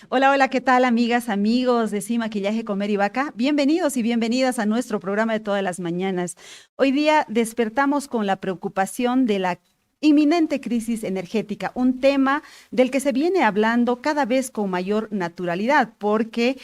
Hola, hola, ¿qué tal, amigas, amigos de Sí Maquillaje, Comer y Vaca? Bienvenidos y bienvenidas a nuestro programa de todas las mañanas. Hoy día despertamos con la preocupación de la inminente crisis energética, un tema del que se viene hablando cada vez con mayor naturalidad, porque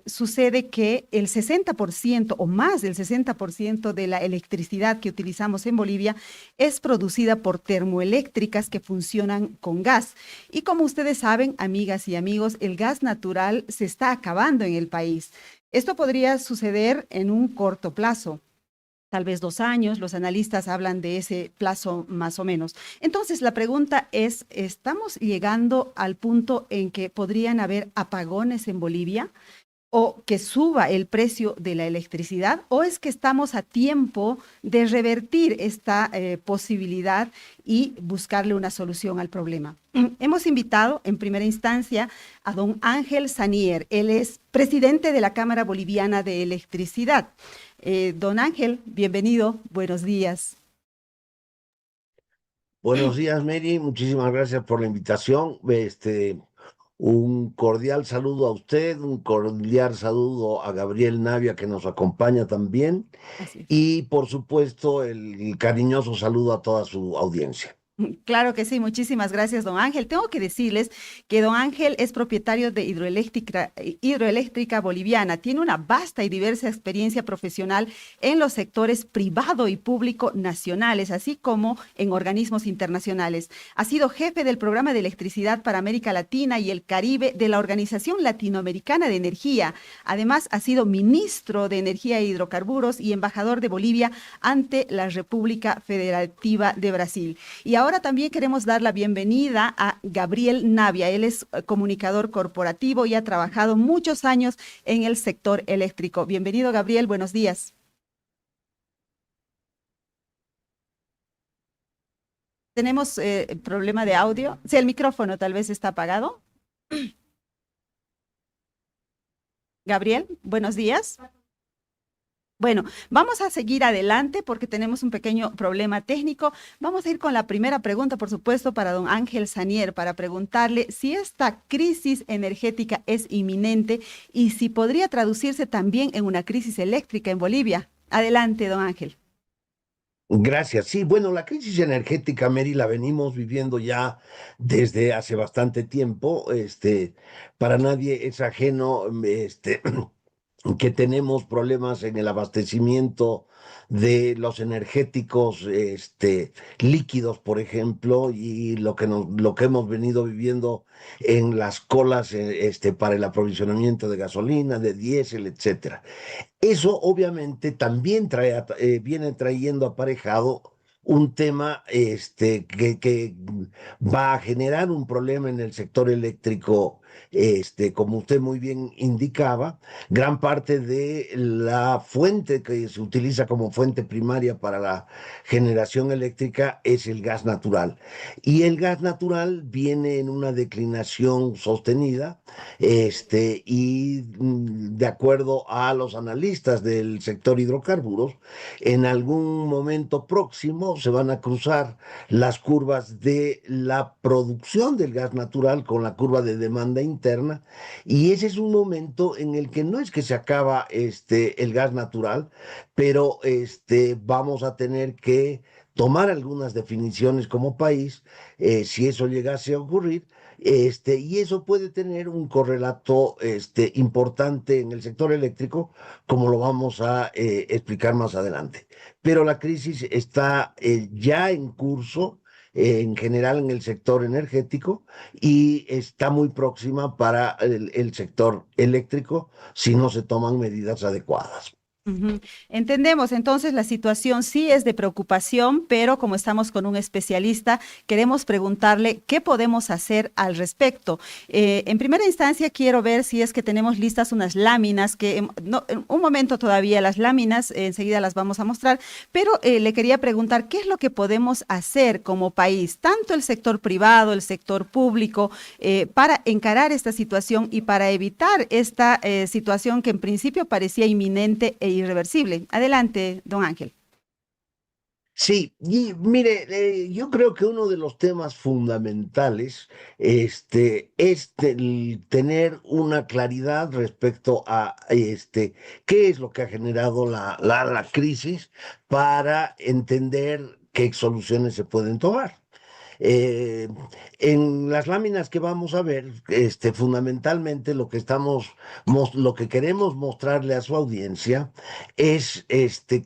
sucede que el 60% o más del 60% de la electricidad que utilizamos en Bolivia es producida por termoeléctricas que funcionan con gas. Y como ustedes saben, amigas y amigos, el gas natural se está acabando en el país. Esto podría suceder en un corto plazo, tal vez 2 años, los analistas hablan de ese plazo más o menos. Entonces, la pregunta es, ¿estamos llegando al punto en que podrían haber apagones en Bolivia? ¿O que suba el precio de la electricidad? ¿O es que estamos a tiempo de revertir esta posibilidad y buscarle una solución al problema? Hemos invitado en primera instancia a don Ángel Sanier. Él es presidente de la Cámara Boliviana de Electricidad. Don Ángel, bienvenido, buenos días. Buenos días, Mary. Muchísimas gracias por la invitación. Un cordial saludo a usted, un cordial saludo a Gabriel Navia que nos acompaña también Así es. y por supuesto el cariñoso saludo a toda su audiencia. Claro que sí, muchísimas gracias, don Ángel. Tengo que decirles que don Ángel es propietario de Hidroeléctrica Boliviana. Tiene una vasta y diversa experiencia profesional en los sectores privado y público nacionales, así como en organismos internacionales. Ha sido jefe del programa de electricidad para América Latina y el Caribe de la Organización Latinoamericana de Energía. Además, ha sido ministro de Energía e Hidrocarburos y embajador de Bolivia ante la República Federativa de Brasil. Y ahora también queremos dar la bienvenida a Gabriel Navia. Él es comunicador corporativo y ha trabajado muchos años en el sector eléctrico. Bienvenido, Gabriel. Buenos días. Tenemos problema de audio. Sí, el micrófono tal vez está apagado. Gabriel, buenos días. Bueno, vamos a seguir adelante porque tenemos un pequeño problema técnico. Vamos a ir con la primera pregunta, por supuesto, para don Ángel Sanier, para preguntarle si esta crisis energética es inminente y si podría traducirse también en una crisis eléctrica en Bolivia. Adelante, don Ángel. Gracias. Sí, bueno, la crisis energética, Mary, la venimos viviendo ya desde hace bastante tiempo. Para nadie es ajeno, que tenemos problemas en el abastecimiento de los energéticos, líquidos, por ejemplo, y lo que hemos venido viviendo en las colas, para el aprovisionamiento de gasolina, de diésel, etcétera. Eso obviamente también viene trayendo aparejado un tema, que va a generar un problema en el sector eléctrico, como usted muy bien indicaba. Gran parte de la fuente que se utiliza como fuente primaria para la generación eléctrica es el gas natural. Y el gas natural viene en una declinación sostenida, de acuerdo a los analistas del sector hidrocarburos, en algún momento próximo se van a cruzar las curvas de la producción del gas natural con la curva de demanda interna, y ese es un momento en el que no es que se acaba el gas natural, pero vamos a tener que tomar algunas definiciones como país, si eso llegase a ocurrir, y eso puede tener un correlato, importante en el sector eléctrico, como lo vamos a explicar más adelante. Pero la crisis está ya en curso, en general en el sector energético, y está muy próxima para el sector eléctrico si no se toman medidas adecuadas. Ujú. Entendemos, entonces la situación sí es de preocupación, pero como estamos con un especialista, queremos preguntarle qué podemos hacer al respecto. En primera instancia, quiero ver si es que tenemos listas unas láminas, que en un momento todavía las láminas, enseguida las vamos a mostrar, pero le quería preguntar qué es lo que podemos hacer como país, tanto el sector privado, el sector público, para encarar esta situación y para evitar esta situación que en principio parecía inminente e irreversible. Adelante, don Ángel. Sí, y mire, yo creo que uno de los temas fundamentales, es el tener una claridad respecto a, qué es lo que ha generado la crisis para entender qué soluciones se pueden tomar. Eh, en las láminas que vamos a ver, fundamentalmente lo que queremos mostrarle a su audiencia es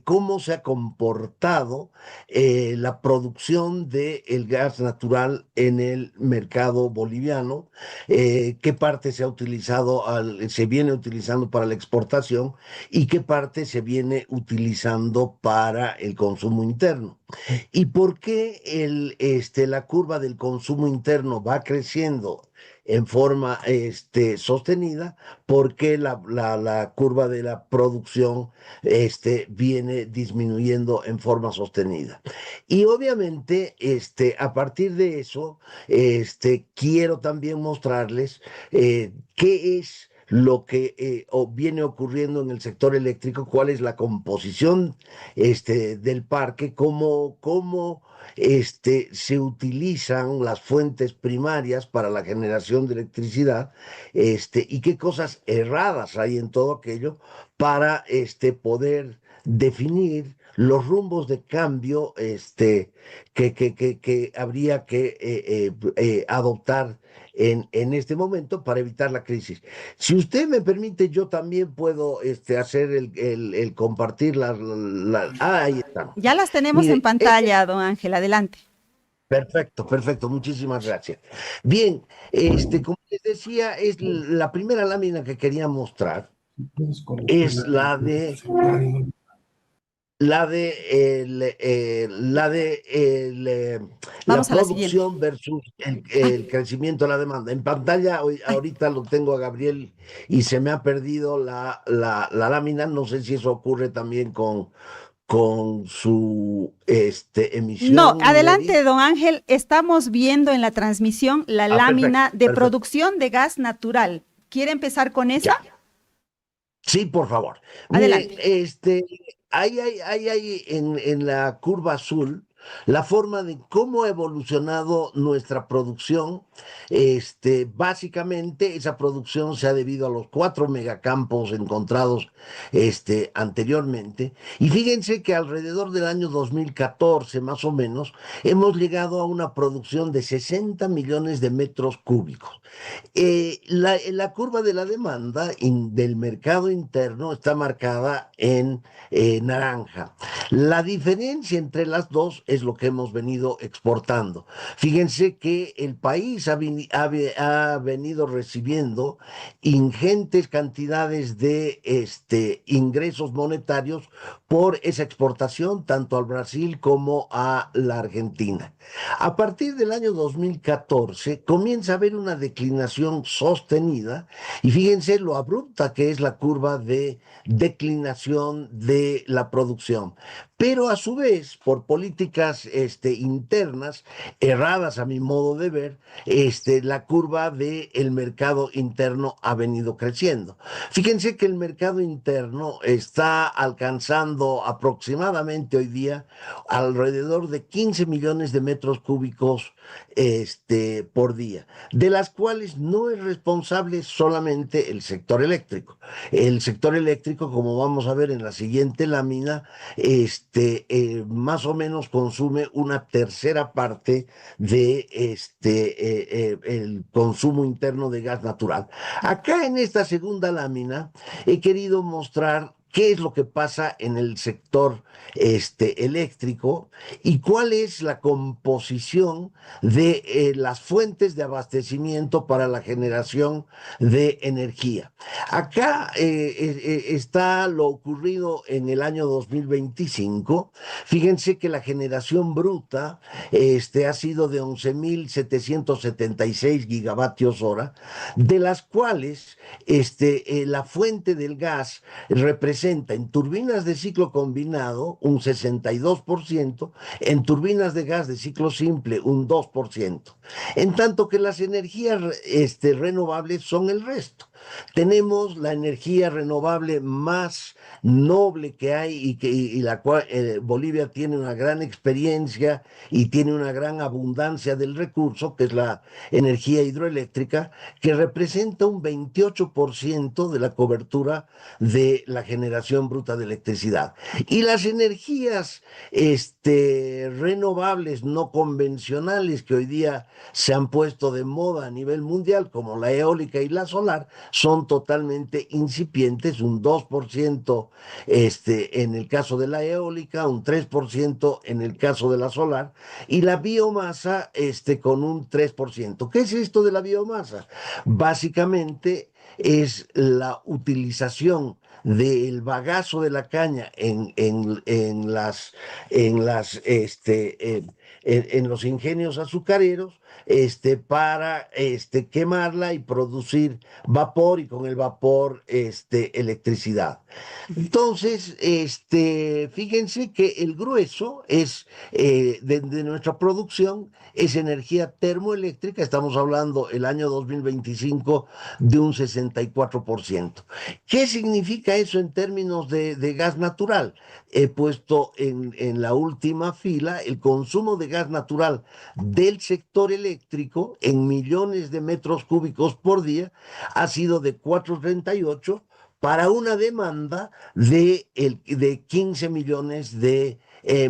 cómo se ha comportado la producción del gas natural en el mercado boliviano, qué parte se viene utilizando para la exportación y qué parte se viene utilizando para el consumo interno. ¿Y por qué la curva del consumo interno va creciendo en forma sostenida? Porque la curva de la producción viene disminuyendo en forma sostenida. Y obviamente, a partir de eso, quiero también mostrarles qué es lo que viene ocurriendo en el sector eléctrico, cuál es la composición del parque, cómo se utilizan las fuentes primarias para la generación de electricidad, y qué cosas erradas hay en todo aquello para poder definir los rumbos de cambio que habría que adoptar en este momento para evitar la crisis. Si usted me permite, yo también puedo hacer el compartir ahí están. Ya las tenemos en Mire, pantalla, don Ángel, adelante. perfecto, perfecto, muchísimas gracias. Bien, como les decía, es la primera lámina que quería mostrar, es la Vamos a la siguiente. producción versus Ah, el crecimiento de la demanda. En pantalla, ay. ahorita lo tengo a Gabriel y se me ha perdido la lámina. No sé si eso ocurre también con su No, emisión, adelante, Mary. don Ángel. Estamos viendo en la transmisión la Ah, perfecto, lámina de perfecto. producción de gas natural. ¿Quiere empezar con esa? Ya. Sí, por favor. Mire, Adelante. hay en la curva azul la forma de cómo ha evolucionado nuestra producción. Básicamente, esa producción se ha debido a los 4 megacampos encontrados, anteriormente. Y fíjense que alrededor del año 2014, más o menos, hemos llegado a una producción de 60 millones de metros cúbicos. La curva de la demanda del mercado interno está marcada en naranja. La diferencia entre las dos es lo que hemos venido exportando. Fíjense que el país ha venido recibiendo ingentes cantidades de ingresos monetarios por esa exportación, tanto al Brasil como a la Argentina. A partir del año 2014 comienza a haber una declinación sostenida y fíjense lo abrupta que es la curva de declinación de la producción. Pero a su vez, por políticas internas, erradas a mi modo de ver, la curva del mercado interno ha venido creciendo. Fíjense que el mercado interno está alcanzando aproximadamente hoy día alrededor de 15 millones de metros cúbicos por día, de las cuales no es responsable solamente el sector eléctrico. El sector eléctrico, como vamos a ver en la siguiente lámina, más o menos consume una tercera parte de el consumo interno de gas natural. Acá en esta segunda lámina he querido mostrar qué es lo que pasa en el sector eléctrico y cuál es la composición de las fuentes de abastecimiento para la generación de energía. Acá está lo ocurrido en el año 2025. Fíjense que la generación bruta ha sido de 11.776 gigavatios hora, de las cuales la fuente del gas representa en turbinas de ciclo combinado un 62%, en turbinas de gas de ciclo simple un 2%, en tanto que las energías renovables son el resto. tenemos la energía renovable más noble que hay y la cual Bolivia tiene una gran experiencia y tiene una gran abundancia del recurso, que es la energía hidroeléctrica, que representa un 28% de la cobertura de la generación bruta de electricidad. Y las energías renovables no convencionales que hoy día se han puesto de moda a nivel mundial, como la eólica y la solar, son totalmente incipientes, un 2% en el caso de la eólica, un 3% en el caso de la solar, y la biomasa con un 3%. ¿Qué es esto de la biomasa? Básicamente es la utilización del bagazo de la caña en los ingenios azucareros, para quemarla y producir vapor, y con el vapor electricidad. Entonces, fíjense que el grueso es de nuestra producción es energía termoeléctrica. Estamos hablando el año 2025 de un 64%. ¿Qué significa eso en términos de gas natural? He puesto en la última fila el consumo de gas natural del sector eléctrico en millones de metros cúbicos por día. Ha sido de 4,38 para una demanda de 15 millones de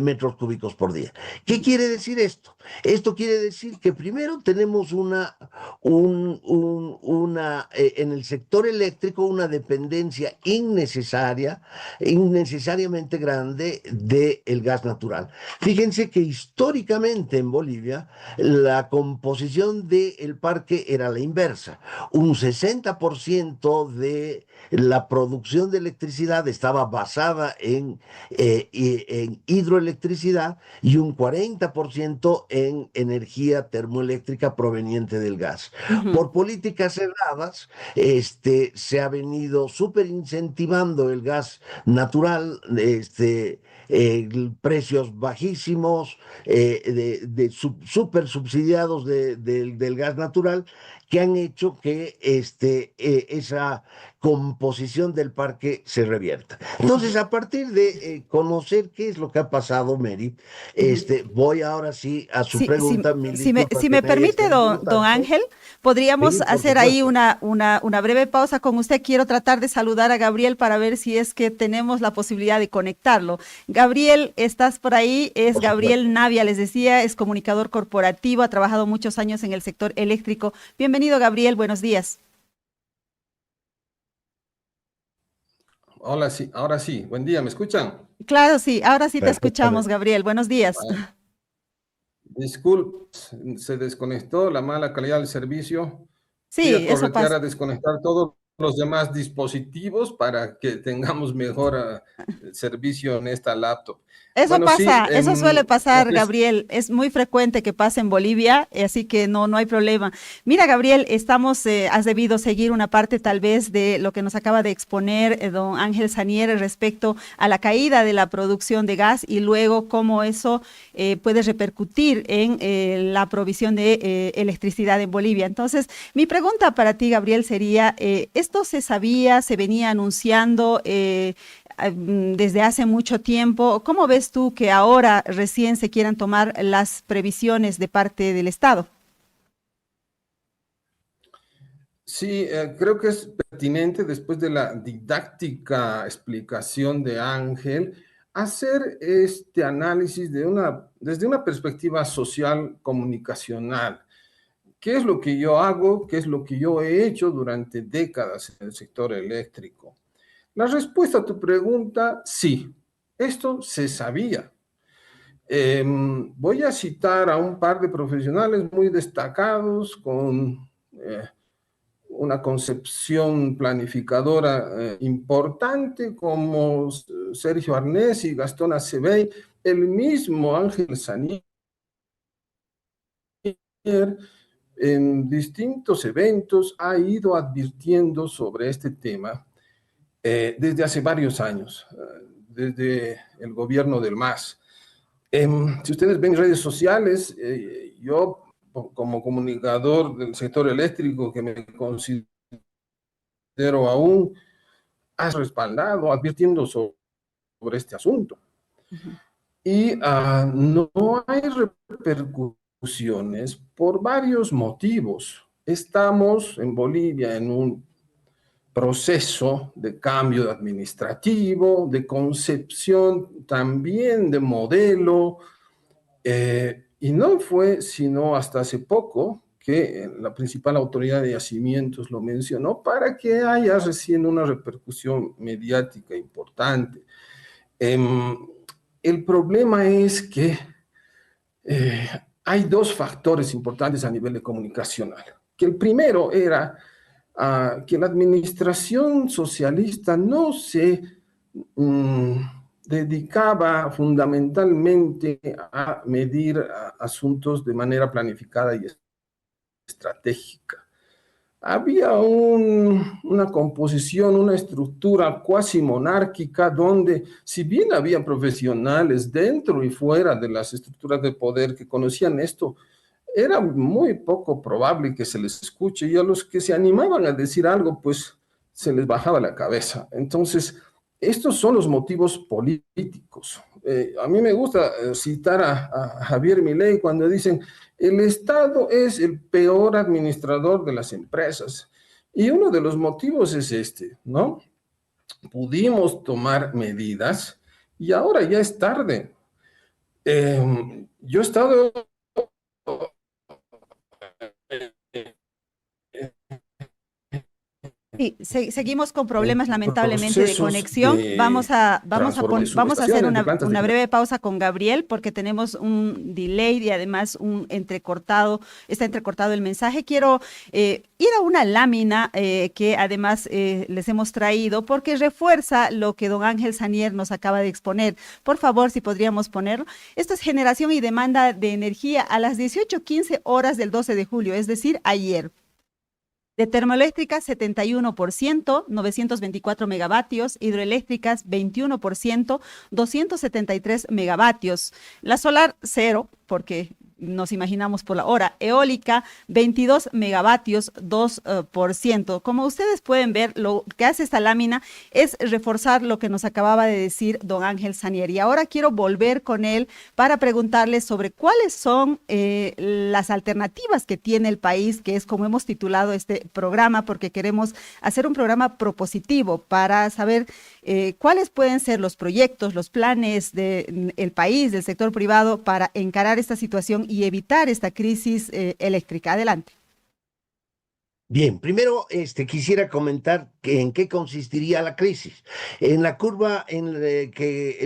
metros cúbicos por día. ¿Qué quiere decir esto? Esto quiere decir que primero tenemos en el sector eléctrico una dependencia innecesariamente grande del gas natural. Fíjense que históricamente en Bolivia la composición del parque era la inversa. Un 60% de la producción de electricidad estaba basada en hidroelectricidad, y un 40% en energía termoeléctrica proveniente del gas. Ujú. Por políticas cerradas, se ha venido súper incentivando el gas natural, precios bajísimos, súper subsidiados del gas natural, que han hecho que esa composición del parque se revierta. Entonces, a partir de conocer qué es lo que ha pasado, Mary, Ujú. voy ahora sí a su Sí, sí, pregunta. Mil si me, disculpas si que me me haya permite, extendido don tanto. Ángel, podríamos Sí, por hacer ahí supuesto. una breve pausa con usted. Quiero tratar de saludar a Gabriel para ver si es que tenemos la posibilidad de conectarlo. Gabriel, ¿estás por ahí? Es Por supuesto. Gabriel Navia, les decía, es comunicador corporativo, ha trabajado muchos años en el sector eléctrico. Bienvenido, Gabriel, buenos días. Hola, sí, ahora sí. Buen día, ¿me escuchan? Claro, sí, ahora sí te escuchamos, Perfectamente. Gabriel. Buenos días. Disculpe, se desconectó la mala calidad del servicio. Fui a Sí, eso corretear pasa. a desconectar todos los demás dispositivos para que tengamos mejor servicio en esta laptop. Eso Bueno, sí, pasa, eso suele lo pasar, que es, Gabriel. Es muy frecuente que pase en Bolivia, así que no hay problema. Mira, Gabriel, has debido seguir una parte tal vez de lo que nos acaba de exponer don Ángel Sanier respecto a la caída de la producción de gas y luego cómo eso puede repercutir en la provisión de electricidad en Bolivia. Entonces, mi pregunta para ti, Gabriel, sería, ¿esto se sabía, se venía anunciando? Desde hace mucho tiempo. ¿Cómo ves tú que ahora recién se quieran tomar las previsiones de parte del Estado? sí, creo que es pertinente, después de la didáctica explicación de Ángel, hacer este análisis desde una perspectiva social comunicacional. ¿Qué es lo que yo hago? ¿Qué es lo que yo he hecho durante décadas en el sector eléctrico? La respuesta a tu pregunta, sí, esto se sabía. Voy a citar a un par de profesionales muy destacados con una concepción planificadora importante, como Sergio Arnés y Gastón Acebey, el mismo Ángel Sanier, en distintos eventos ha ido advirtiendo sobre este tema desde hace varios años, desde el gobierno del MAS. Si ustedes ven redes sociales, yo como comunicador del sector eléctrico, que me considero pero aún ha respaldado, advirtiendo sobre este asunto. Ujú. Y no hay repercusiones por varios motivos. Estamos en Bolivia en un proceso de cambio administrativo, de concepción también de modelo, y no fue sino hasta hace poco que la principal autoridad de yacimientos lo mencionó para que haya recién una repercusión mediática importante. Em, el problema es que eh, hay dos factores importantes a nivel de comunicacional. Que el primero era que la administración socialista no se mm, dedicaba fundamentalmente a medir asuntos de manera planificada y estratégica. Había una composición, una estructura cuasi monárquica donde, si bien había profesionales dentro y fuera de las estructuras de poder que conocían esto, era muy poco probable que se les escuche, y a los que se animaban a decir algo, pues se les bajaba la cabeza. Entonces, estos son los motivos políticos. A mí me gusta citar a Javier Milei cuando dicen, el Estado es el peor administrador de las empresas. Y uno de los motivos es este, ¿no? Pudimos tomar medidas y ahora ya es tarde. Yo he estado Sí, seguimos con problemas lamentablemente de procesos conexión. de transformación de Vamos a hacer subestaciones, de plantas de una breve pausa con Gabriel porque tenemos un delay y además está entrecortado el mensaje. Quiero ir a una lámina que además les hemos traído porque refuerza lo que don Ángel Sanier nos acaba de exponer. Por favor, si podríamos ponerlo. Esto es generación y demanda de energía a las 18:15 horas del 12 de julio, es decir, ayer. De termoeléctricas, 71%, 924 megavatios, hidroeléctricas, 21%, 273 megavatios. La solar, cero, porque nos imaginamos por la hora. Eólica, 22 megavatios, 2%. Como ustedes pueden ver, lo que hace esta lámina es reforzar lo que nos acababa de decir don Ángel Sanier. Y ahora quiero volver con él para preguntarle sobre cuáles son las alternativas que tiene el país, que es como hemos titulado este programa, porque queremos hacer un programa propositivo para saber cuáles pueden ser los proyectos, los planes del país, del sector privado, para encarar esta situación y evitar esta crisis eléctrica. Adelante. Bien, primero quisiera comentar en qué consistiría la crisis. En la curva,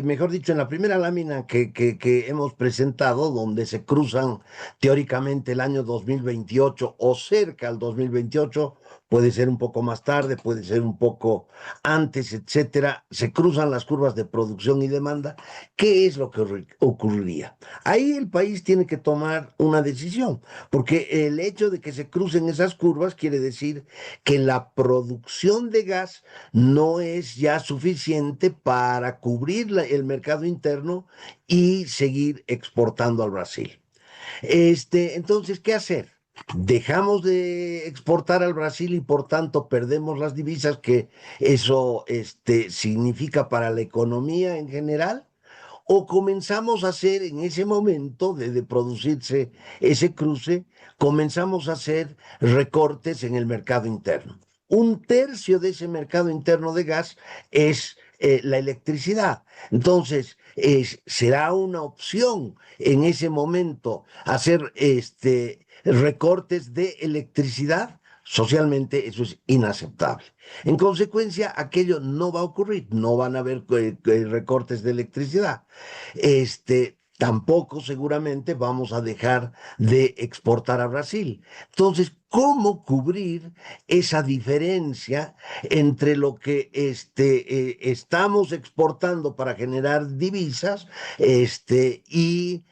mejor dicho, en la primera lámina que hemos presentado, donde se cruzan teóricamente el año 2028 o cerca al 2028, puede ser un poco más tarde, puede ser un poco antes, etcétera, se cruzan las curvas de producción y demanda. ¿Qué es lo que ocurriría? Ahí el país tiene que tomar una decisión, porque el hecho de que se crucen esas curvas quiere decir que la producción de gas no es ya suficiente para cubrir el mercado interno y seguir exportando al Brasil. Entonces, ¿qué hacer? Dejamos de exportar al Brasil y por tanto perdemos las divisas que eso significa para la economía en general. O comenzamos a hacer en ese momento de producirse ese cruce, comenzamos a hacer recortes en el mercado interno. Un tercio de ese mercado interno de gas es la electricidad. Entonces, será una opción en ese momento hacer recortes de electricidad. Socialmente eso es inaceptable. En consecuencia, aquello no va a ocurrir, no van a haber recortes de electricidad. Tampoco seguramente vamos a dejar de exportar a Brasil. Entonces, ¿cómo cubrir esa diferencia entre lo que estamos exportando para generar divisas y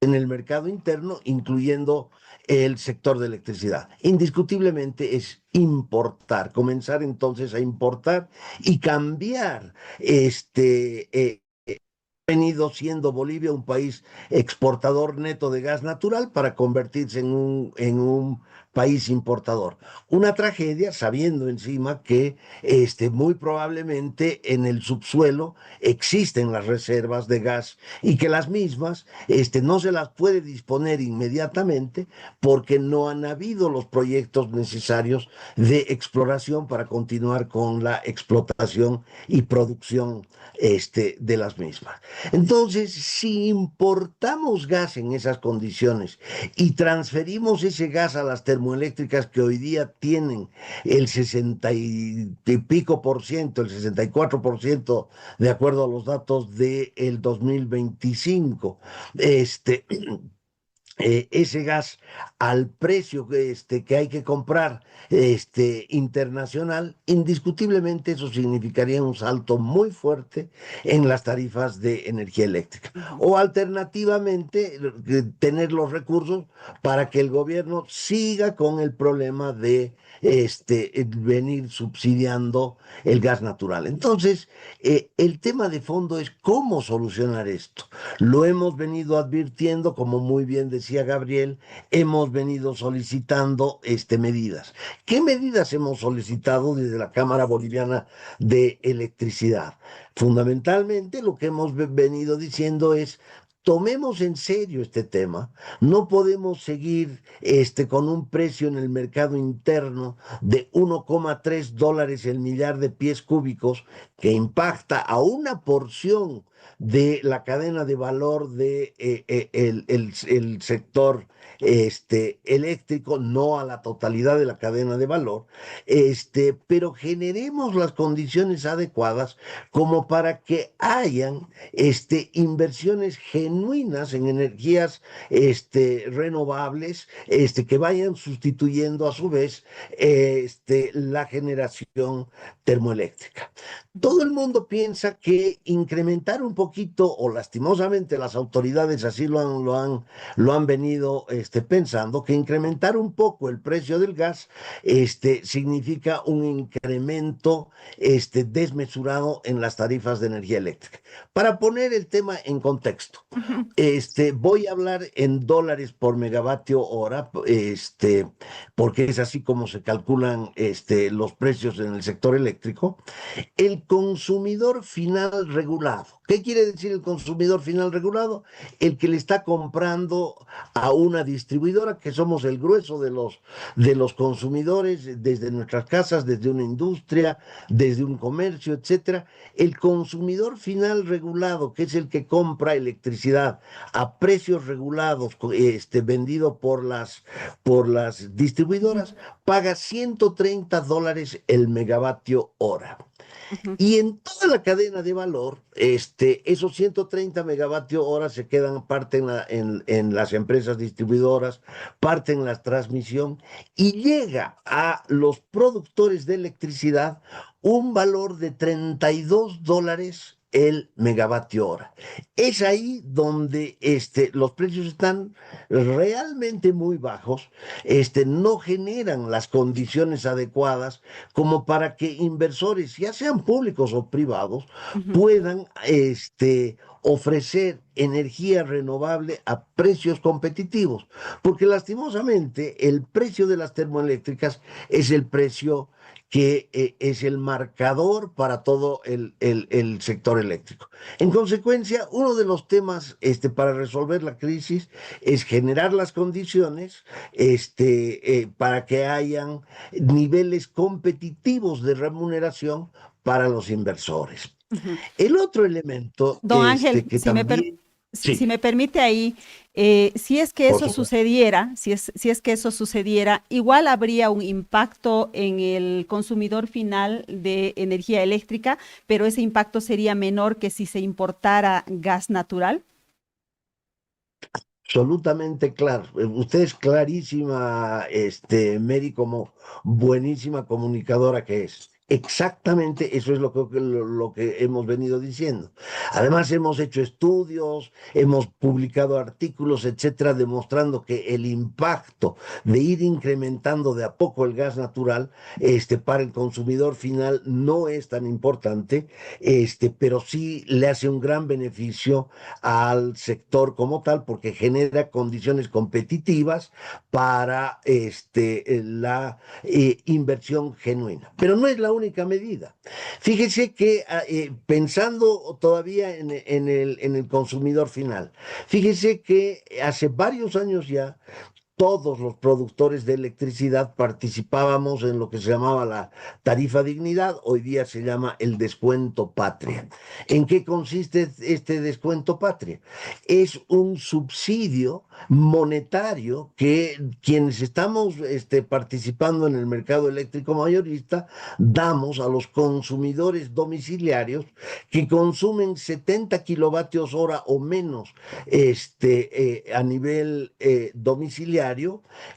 en el mercado interno, incluyendo el sector de electricidad? Indiscutiblemente es importar, comenzar entonces a importar y cambiar venido siendo Bolivia un país exportador neto de gas natural para convertirse en un país importador. Una tragedia sabiendo encima que muy probablemente en el subsuelo existen las reservas de gas y que las mismas no se las puede disponer inmediatamente porque no han habido los proyectos necesarios de exploración para continuar con la explotación y producción de las mismas. Entonces, si importamos gas en esas condiciones y transferimos ese gas a las termoeléctricas que hoy día tienen el 60 y pico por ciento, el 64%, de acuerdo a los datos del 2025, ese gas al precio que hay que comprar internacional, indiscutiblemente eso significaría un salto muy fuerte en las tarifas de energía eléctrica. Ujú. O alternativamente, tener los recursos para que el gobierno siga con el problema de venir subsidiando el gas natural. Entonces, el tema de fondo es cómo solucionar esto. Lo hemos venido advirtiendo, como muy bien decía Gabriel, hemos venido solicitando medidas. ¿Qué medidas hemos solicitado desde la Cámara Boliviana de Electricidad? Fundamentalmente lo que hemos venido diciendo es: tomemos en serio este tema. No podemos seguir con un precio en el mercado interno de 1,3 dólares el millar de pies cúbicos, que impacta a una porción de la cadena de valor de el sector eléctrico, no a la totalidad de la cadena de valor, pero generemos las condiciones adecuadas como para que hayan inversiones genuinas en energías renovables, que vayan sustituyendo a su vez la generación termoeléctrica. Todo el mundo piensa que incrementar un poquito, o lastimosamente las autoridades así lo han venido pensando, que incrementar un poco el precio del gas significa un incremento desmesurado en las tarifas de energía eléctrica. Para poner el tema en contexto, Ujú. voy a hablar en dólares por megavatio hora, porque es así como se calculan los precios en el sector eléctrico. El consumidor final regulado. ¿Qué quiere decir el consumidor final regulado? El que le está comprando a una distribuidora, que somos el grueso de los consumidores, desde nuestras casas, desde una industria, desde un comercio, etcétera. El consumidor final regulado, que es el que compra electricidad a precios regulados, vendido por las Ujú. distribuidoras, paga 130 dólares el megavatio hora. Ujú. Y en toda la cadena de valor, esos 130 megavatios hora se quedan parte en las empresas distribuidoras, parte en la transmisión, y llega a los productores de electricidad un valor de 32 dólares el megavatio hora. Es ahí donde los precios están realmente muy bajos, no generan las condiciones adecuadas como para que inversores, ya sean públicos o privados, Ujú. puedan ofrecer energía renovable a precios competitivos, porque lastimosamente el precio de las termoeléctricas es el precio que es el marcador para todo el sector eléctrico. En consecuencia, uno de los temas para resolver la crisis es generar las condiciones para que hayan niveles competitivos de remuneración para los inversores. Ujú. El otro elemento Don Ángel, que también, si sí, me permite ahí, si es que por eso supuesto. sucediera, si es que eso sucediera, igual habría un impacto en el consumidor final de energía eléctrica, pero ese impacto sería menor que si se importara gas natural. Absolutamente claro. Usted es clarísima, Mary, como buenísima comunicadora que es. Exactamente, eso es lo que hemos venido diciendo. Además, hemos hecho estudios, hemos publicado artículos, etcétera, demostrando que el impacto de ir incrementando de a poco el gas natural, para el consumidor final no es tan importante, pero sí le hace un gran beneficio al sector como tal, porque genera condiciones competitivas para la inversión genuina. Pero no es la única medida. Fíjese que pensando todavía en el consumidor final, fíjese que hace varios años ya todos los productores de electricidad participábamos en lo que se llamaba la tarifa dignidad, hoy día se llama el descuento patria. ¿En qué consiste este descuento patria? Es un subsidio monetario que quienes estamos participando en el mercado eléctrico mayorista damos a los consumidores domiciliarios que consumen 70 kilovatios hora o menos a nivel domiciliario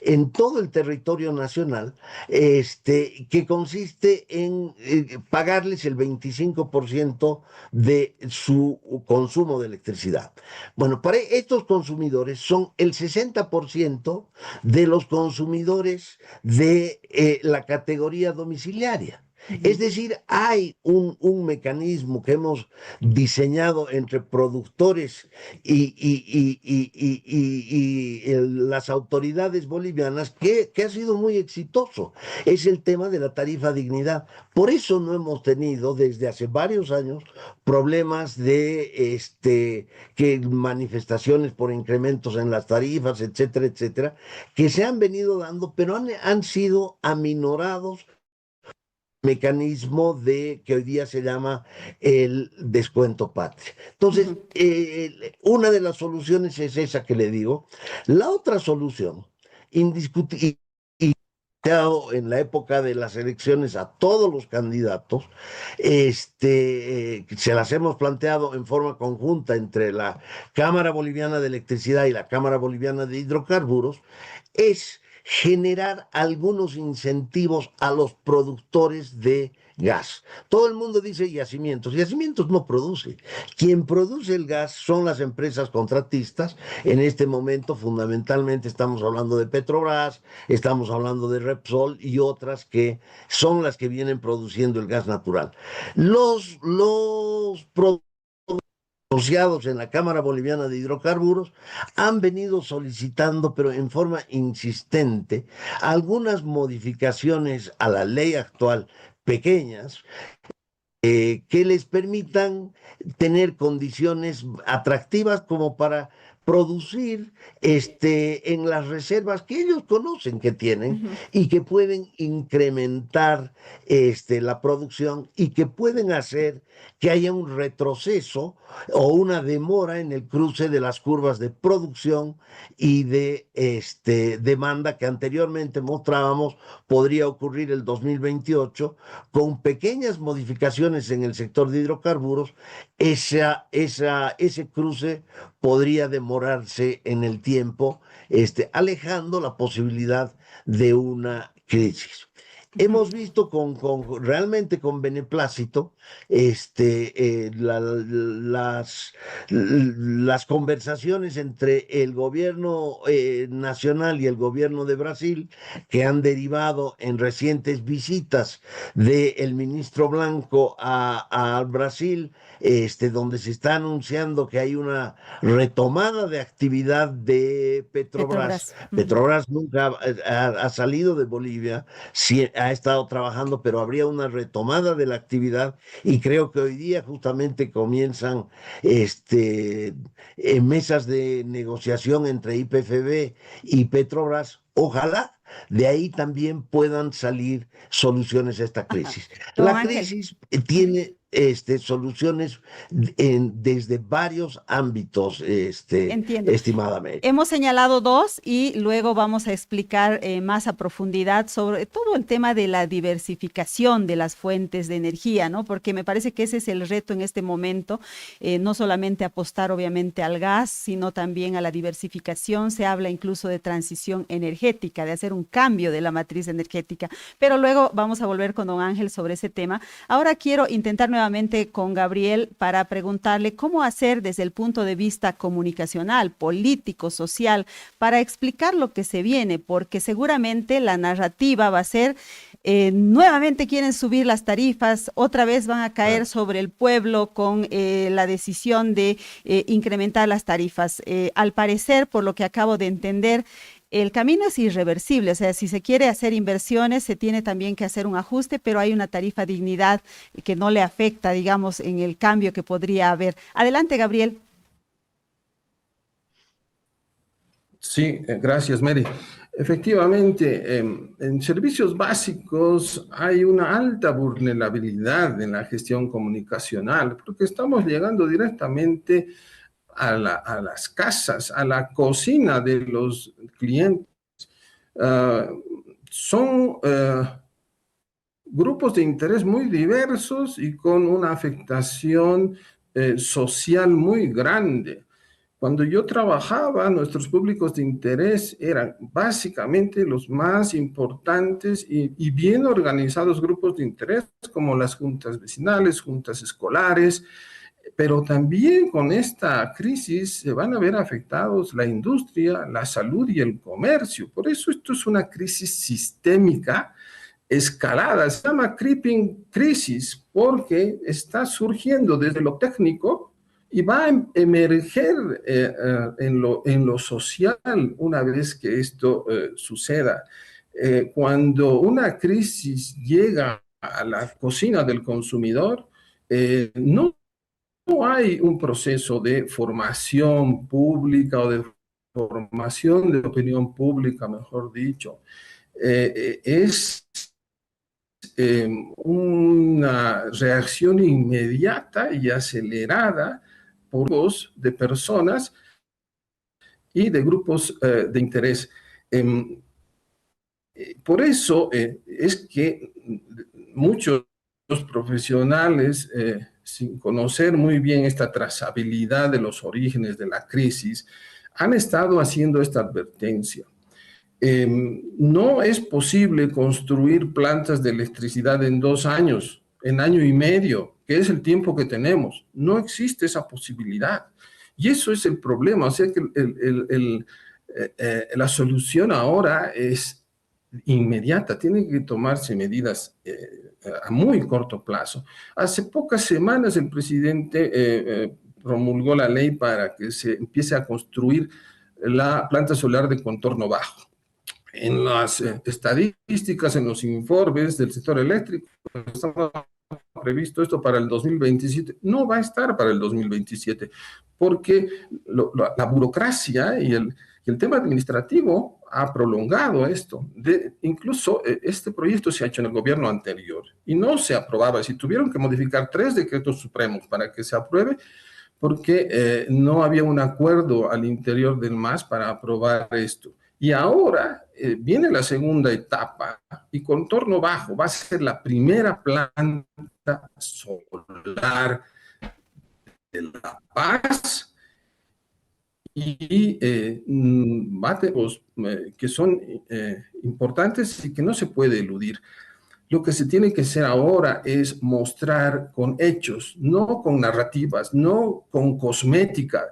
en todo el territorio nacional, que consiste en pagarles el 25% de su consumo de electricidad. Bueno, para estos consumidores son el 60% de los consumidores de la categoría domiciliaria. Es decir, hay un mecanismo que hemos diseñado entre productores y las autoridades bolivianas que ha sido muy exitoso. Es el tema de la tarifa dignidad. Por eso no hemos tenido desde hace varios años problemas de que manifestaciones por incrementos en las tarifas, etcétera, etcétera, que se han venido dando, pero han sido aminorados mecanismo de que hoy día se llama el descuento patria. Entonces, una de las soluciones es esa que le digo. La otra solución, indiscutible, en la época de las elecciones a todos los candidatos, se las hemos planteado en forma conjunta entre la Cámara Boliviana de Electricidad y la Cámara Boliviana de Hidrocarburos, es generar algunos incentivos a los productores de gas. Todo el mundo dice yacimientos. Yacimientos no produce. Quien produce el gas son las empresas contratistas. En este momento, fundamentalmente, estamos hablando de Petrobras, estamos hablando de Repsol y otras que son las que vienen produciendo el gas natural. Los asociados en la Cámara Boliviana de Hidrocarburos han venido solicitando, pero en forma insistente, algunas modificaciones a la ley actual, pequeñas, que les permitan tener condiciones atractivas como para producir en las reservas que ellos conocen que tienen y que pueden incrementar la producción y que pueden hacer que haya un retroceso o una demora en el cruce de las curvas de producción y de demanda que anteriormente mostrábamos podría ocurrir el 2028 con pequeñas modificaciones en el sector de hidrocarburos. Ese cruce podría demorarse en el tiempo, alejando la posibilidad de una crisis. Hemos visto realmente con beneplácito las conversaciones entre el gobierno nacional y el gobierno de Brasil, que han derivado en recientes visitas del ministro Blanco a Brasil, donde se está anunciando que hay una retomada de actividad de Petrobras. Petrobras nunca ha salido de Bolivia, sí, ha estado trabajando, pero habría una retomada de la actividad y creo que hoy día justamente comienzan mesas de negociación entre IPFB y Petrobras. Ojalá de ahí también puedan salir soluciones a esta crisis. La crisis tiene soluciones desde varios ámbitos, Entiendo. estimada Mary. Hemos señalado dos y luego vamos a explicar más a profundidad sobre todo el tema de la diversificación de las fuentes de energía, ¿no? Porque me parece que ese es el reto en este momento, no solamente apostar obviamente al gas, sino también a la diversificación. Se habla incluso de transición energética, de hacer un cambio de la matriz energética, pero luego vamos a volver con don Ángel sobre ese tema. Ahora quiero intentar nuevamente con Gabriel para preguntarle cómo hacer desde el punto de vista comunicacional, político, social, para explicar lo que se viene, porque seguramente la narrativa va a ser, nuevamente quieren subir las tarifas, otra vez van a caer sobre el pueblo con la decisión de incrementar las tarifas. Al parecer, por lo que acabo de entender, el camino es irreversible, o sea, si se quiere hacer inversiones, se tiene también que hacer un ajuste, pero hay una tarifa dignidad que no le afecta, digamos, en el cambio que podría haber. Adelante, Gabriel. Sí, gracias, Mary. Efectivamente, en servicios básicos hay una alta vulnerabilidad en la gestión comunicacional, porque estamos llegando directamente a las casas, a la cocina de los clientes. Ah, son grupos de interés muy diversos y con una afectación social muy grande. Cuando yo trabajaba, nuestros públicos de interés eran básicamente los más importantes y bien organizados grupos de interés, como las juntas vecinales, juntas escolares, pero también con esta crisis se van a ver afectados la industria, la salud y el comercio. Por eso esto es una crisis sistémica escalada, se llama creeping crisis, porque está surgiendo desde lo técnico y va a emerger en lo social una vez que esto suceda. Cuando una crisis llega a la cocina del consumidor, no hay un proceso de formación pública o de formación de opinión pública, mejor dicho. Es una reacción inmediata y acelerada por grupos de personas y de grupos de interés. Por eso es que muchos profesionales, sin conocer muy bien esta trazabilidad de los orígenes de la crisis, han estado haciendo esta advertencia. No es posible construir plantas de electricidad en 2 años, en año y medio, que es el tiempo que tenemos. No existe esa posibilidad. Y eso es el problema. O sea que la solución ahora es inmediata. Tienen que tomarse medidas a muy corto plazo. Hace pocas semanas el presidente promulgó la ley para que se empiece a construir la planta solar de contorno bajo. En las estadísticas, en los informes del sector eléctrico, estaba previsto esto para el 2027. No va a estar para el 2027, porque la burocracia y el tema administrativo ha prolongado esto. Incluso este proyecto se ha hecho en el gobierno anterior y no se aprobaba. Si tuvieron que modificar 3 decretos supremos para que se apruebe, porque no había un acuerdo al interior del MAS para aprobar esto. Y ahora viene la segunda etapa y contorno bajo va a ser la primera planta solar de La Paz y bateos que son importantes y que no se puede eludir. Lo que se tiene que hacer ahora es mostrar con hechos, no con narrativas, no con cosmética.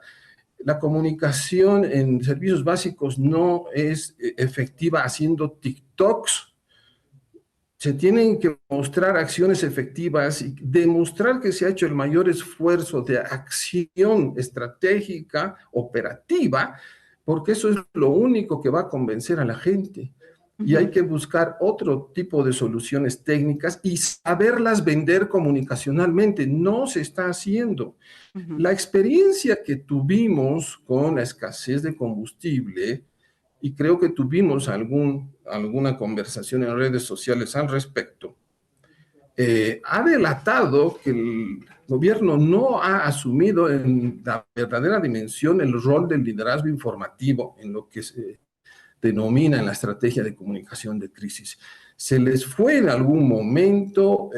La comunicación en servicios básicos no es efectiva haciendo TikToks. Se tienen que mostrar acciones efectivas y demostrar que se ha hecho el mayor esfuerzo de acción estratégica, operativa, porque eso es lo único que va a convencer a la gente. Y hay que buscar otro tipo de soluciones técnicas y saberlas vender comunicacionalmente. No se está haciendo. La experiencia que tuvimos con la escasez de combustible, y creo que tuvimos alguna conversación en redes sociales al respecto, ha delatado que el gobierno no ha asumido en la verdadera dimensión el rol del liderazgo informativo en lo que se denomina en la estrategia de comunicación de crisis. Se les fue en algún momento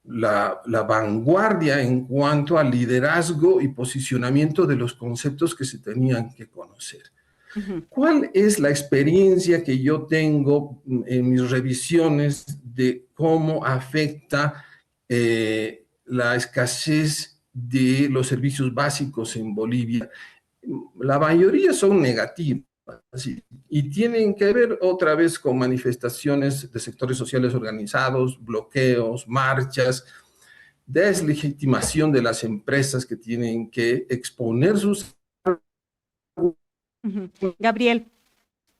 la vanguardia en cuanto al liderazgo y posicionamiento de los conceptos que se tenían que conocer. ¿Cuál es la experiencia que yo tengo en mis revisiones de cómo afecta la escasez de los servicios básicos en Bolivia? La mayoría son negativas y tienen que ver otra vez con manifestaciones de sectores sociales organizados, bloqueos, marchas, deslegitimación de las empresas que tienen que exponer sus... Gabriel.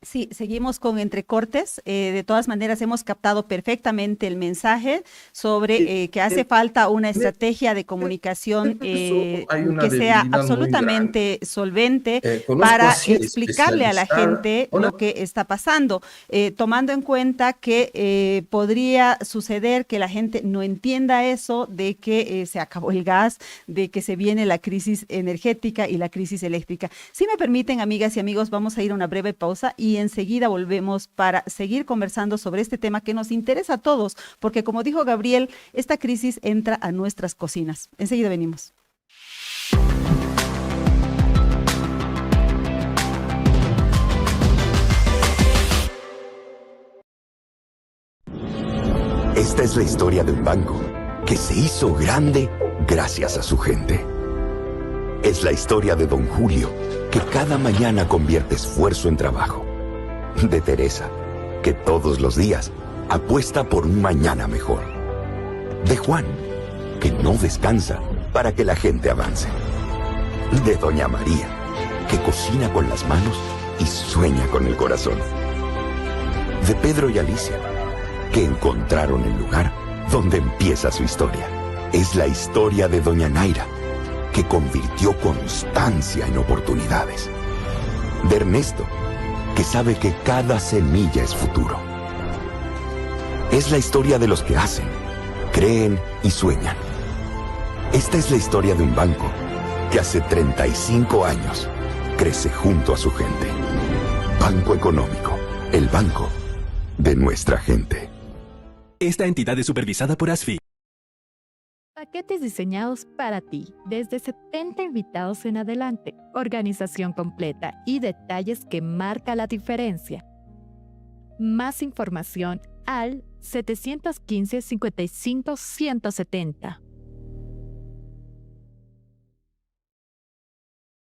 Sí, seguimos con entrecortes. De todas maneras, hemos captado perfectamente el mensaje sobre que hace falta una estrategia de comunicación hay una que sea debilidad muy absolutamente solvente Conozco para así explicarle a la especializada. gente Hola. lo que está pasando, tomando en cuenta que podría suceder que la gente no entienda eso de que se acabó el gas, de que se viene la crisis energética y la crisis eléctrica. Si me permiten, amigas y amigos, vamos a ir a una breve pausa y enseguida volvemos para seguir conversando sobre este tema que nos interesa a todos, porque como dijo Gabriel, esta crisis entra a nuestras cocinas. Enseguida venimos. Esta es la historia de un banco que se hizo grande gracias a su gente. Es la historia de Don Julio, que cada mañana convierte esfuerzo en trabajo. De Teresa, que todos los días apuesta por un mañana mejor. De Juan, que no descansa para que la gente avance. De Doña María, que cocina con las manos y sueña con el corazón. De Pedro y Alicia, que encontraron el lugar donde empieza su historia. Es la historia de Doña Naira, que convirtió constancia en oportunidades. De Ernesto, que sabe que cada semilla es futuro. Es la historia de los que hacen, creen y sueñan. Esta es la historia de un banco que hace 35 años crece junto a su gente. Banco Económico, el banco de nuestra gente. Esta entidad es supervisada por ASFI. Paquetes diseñados para ti, desde 70 invitados en adelante, organización completa y detalles que marca la diferencia. Más información al 715-55-170.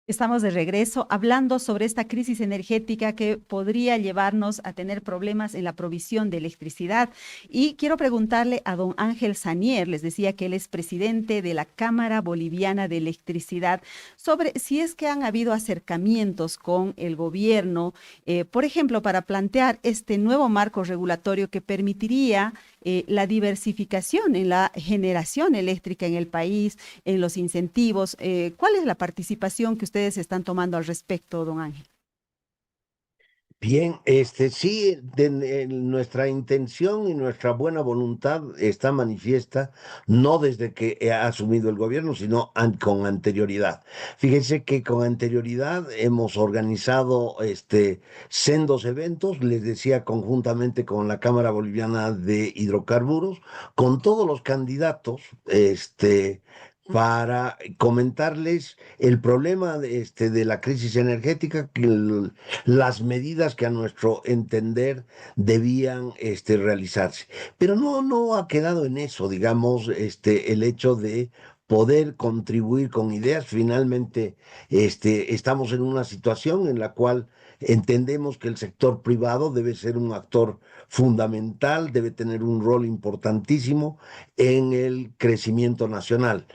Estamos de regreso hablando sobre esta crisis energética que podría llevarnos a tener problemas en la provisión de electricidad. Y quiero preguntarle a don Ángel Sanier, les decía que él es presidente de la Cámara Boliviana de Electricidad, sobre si es que han habido acercamientos con el gobierno, por ejemplo, para plantear este nuevo marco regulatorio que permitiría la diversificación en la generación eléctrica en el país, en los incentivos. ¿Cuál es la participación que ustedes están tomando al respecto, don Ángel? Bien, sí, nuestra intención y nuestra buena voluntad está manifiesta, no desde que ha asumido el gobierno, sino con anterioridad. Fíjense que con anterioridad hemos organizado sendos eventos, les decía, conjuntamente con la Cámara Boliviana de Hidrocarburos, con todos los candidatos, para comentarles el problema de la crisis energética, las medidas que a nuestro entender debían realizarse. Pero no ha quedado en eso, digamos, el hecho de poder contribuir con ideas. Finalmente, estamos en una situación en la cual entendemos que el sector privado debe ser un actor fundamental, debe tener un rol importantísimo en el crecimiento nacional.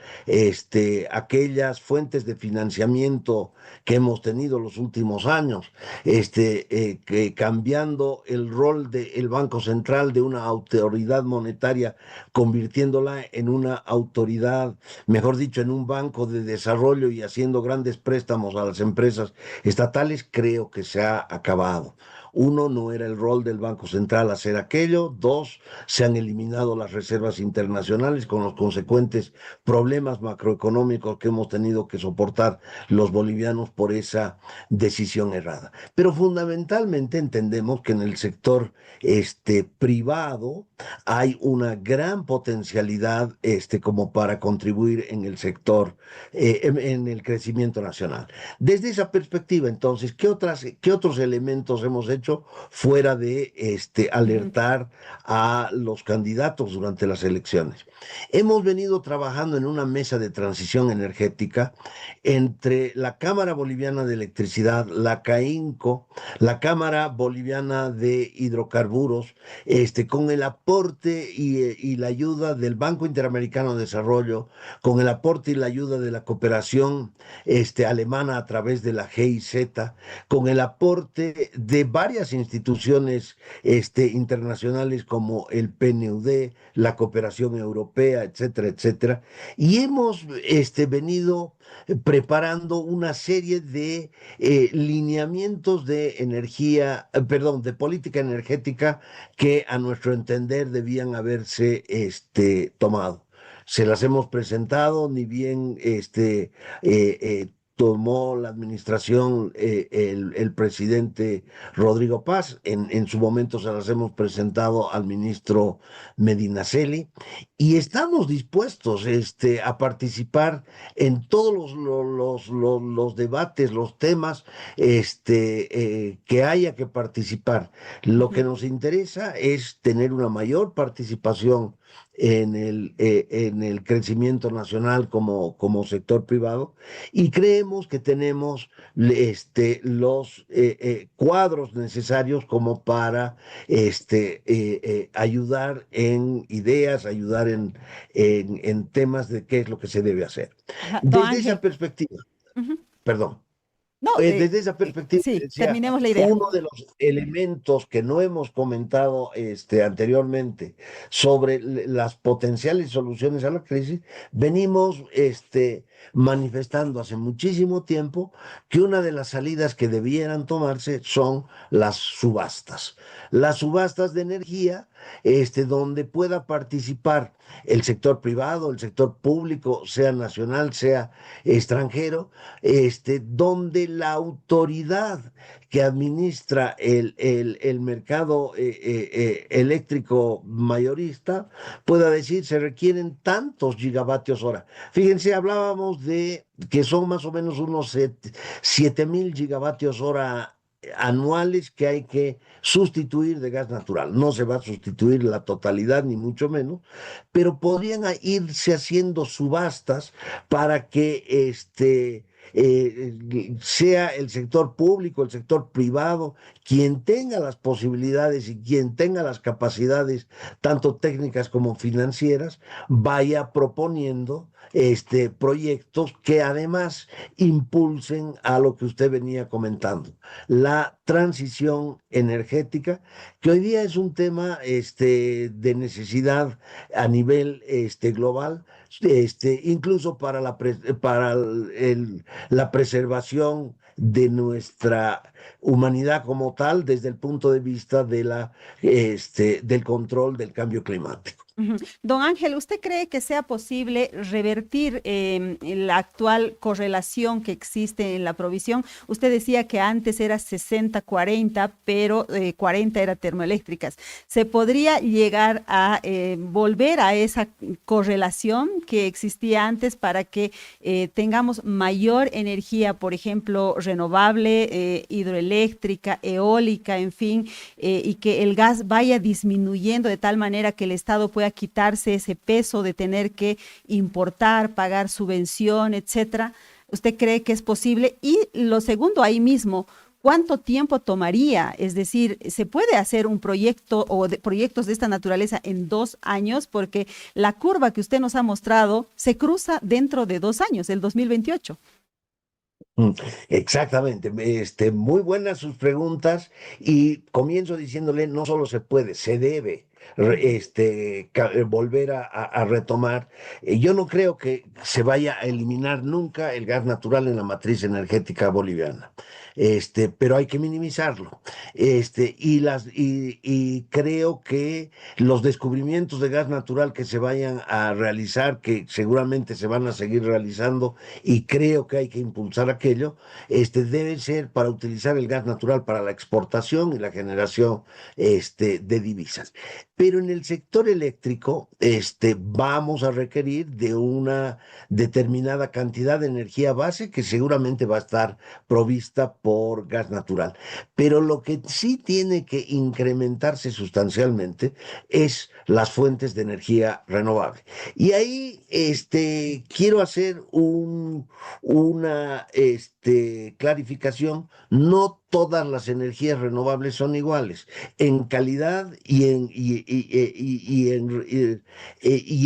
Aquellas fuentes de financiamiento que hemos tenido los últimos años, que cambiando el rol del Banco Central de una autoridad monetaria, convirtiéndola en una autoridad, mejor dicho, en un banco de desarrollo y haciendo grandes préstamos a las empresas estatales, creo que se ha acabado. Uno, no era el rol del Banco Central hacer aquello. Dos, se han eliminado las reservas internacionales con los consecuentes problemas macroeconómicos que hemos tenido que soportar los bolivianos por esa decisión errada. Pero fundamentalmente entendemos que en el sector privado hay una gran potencialidad como para contribuir en el sector, en el crecimiento nacional. Desde esa perspectiva, entonces, ¿qué otros elementos hemos hecho fuera de alertar a los candidatos durante las elecciones? Hemos venido trabajando en una mesa de transición energética entre la Cámara Boliviana de Electricidad, la CAINCO, la Cámara Boliviana de Hidrocarburos, con el aporte y la ayuda del Banco Interamericano de Desarrollo, con el aporte y la ayuda de la cooperación alemana a través de la GIZ, con el aporte de varias instituciones internacionales como el PNUD, la Cooperación Europea, etcétera, etcétera. Y hemos venido preparando una serie de lineamientos de energía, perdón, de política energética que a nuestro entender debían haberse tomado. Se las hemos presentado, ni bien tomó la administración el presidente Rodrigo Paz. En su momento se las hemos presentado al ministro Medinaceli y estamos dispuestos a participar en todos los debates, los temas que haya que participar. Lo que nos interesa es tener una mayor participación en el crecimiento nacional como sector privado, y creemos que tenemos los cuadros necesarios como para ayudar en ideas, ayudar en temas de qué es lo que se debe hacer. Ajá. Don Desde Ángel. esa perspectiva, Ujú. perdón. No, Desde esa perspectiva, sí, decía, terminemos la idea. uno de los elementos que no hemos comentado anteriormente sobre las potenciales soluciones a la crisis, venimos manifestando hace muchísimo tiempo que una de las salidas que debieran tomarse son las subastas. Las subastas de energía, donde pueda participar el sector privado, el sector público, sea nacional, sea extranjero, donde la autoridad que administra el mercado eléctrico mayorista pueda decir se requieren tantos gigavatios hora. Fíjense, hablábamos de que son más o menos unos 7.000 gigavatios hora anuales que hay que sustituir de gas natural. No se va a sustituir la totalidad, ni mucho menos, pero podrían irse haciendo subastas para que sea el sector público, el sector privado, quien tenga las posibilidades y quien tenga las capacidades, tanto técnicas como financieras, vaya proponiendo proyectos que además impulsen a lo que usted venía comentando, la transición energética, que hoy día es un tema de necesidad a nivel global, incluso para la preservación de nuestra humanidad como tal, desde el punto de vista del control del cambio climático. Ujú. Don Ángel, ¿usted cree que sea posible revertir la actual correlación que existe en la provisión? Usted decía que antes era 60-40, pero 40 era termoeléctricas. ¿Se podría llegar a volver a esa correlación que existía antes para que tengamos mayor energía, por ejemplo, renovable, hidroeléctrica, eólica, en fin, y que el gas vaya disminuyendo de tal manera que el Estado pueda quitarse ese peso de tener que importar, pagar subvención, etcétera? ¿Usted cree que es posible? Y lo segundo, ahí mismo, ¿cuánto tiempo tomaría? Es decir, ¿se puede hacer un proyecto o proyectos de esta naturaleza en 2 años? Porque la curva que usted nos ha mostrado se cruza dentro de 2 años, el 2028. Exactamente, muy buenas sus preguntas, y comienzo diciéndole, no solo se puede, se debe volver a retomar. Yo no creo que se vaya a eliminar nunca el gas natural en la matriz energética boliviana. pero hay que minimizarlo. Y creo que los descubrimientos de gas natural que se vayan a realizar, que seguramente se van a seguir realizando, y creo que hay que impulsar aquello, debe ser para utilizar el gas natural para la exportación y la generación de divisas. Pero en el sector eléctrico, vamos a requerir de una determinada cantidad de energía base que seguramente va a estar provista por gas natural. Pero lo que sí tiene que incrementarse sustancialmente es las fuentes de energía renovable. Y ahí quiero hacer una clarificación. No todas las energías renovables son iguales en calidad y